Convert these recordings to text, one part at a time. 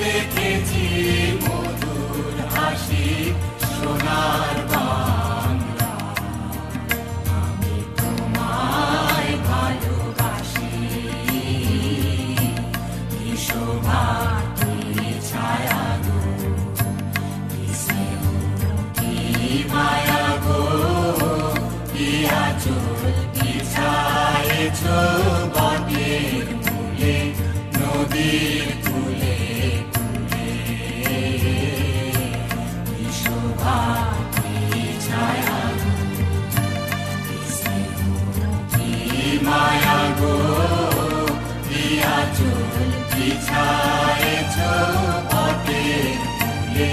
দেখেছি মধুর হাসি সোনার বাংলা, আমি তোমায় ভালোবাসি। কি শোভা কি ছায়া গো, কি স্নেহ কি মায়া গো, কি আঁচল বিছায়েছ বটের মূলে নদীর কূলে কূলে। কি শোভা কি ছায়া গো, কি স্নেহ কি মায়া গো, কি আঁচল বিছায়েছ বটের মূলে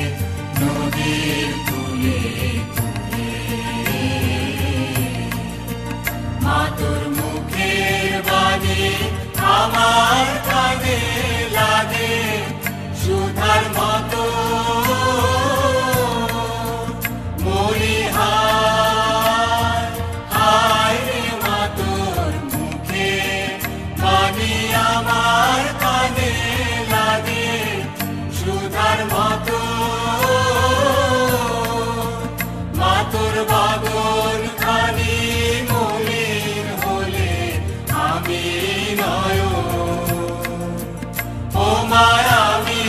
নদীর কূলে কূলে। মা তোর মুখের বাণী আমার কানে লাগে সুধার মতো, মরিহার হায় রে মা তোর মুখের বাণী আমার কানে লাগে সুধার মতো। মা তোর বাদন খানি মলিন হলে আমি নয়ন, ও মা আমি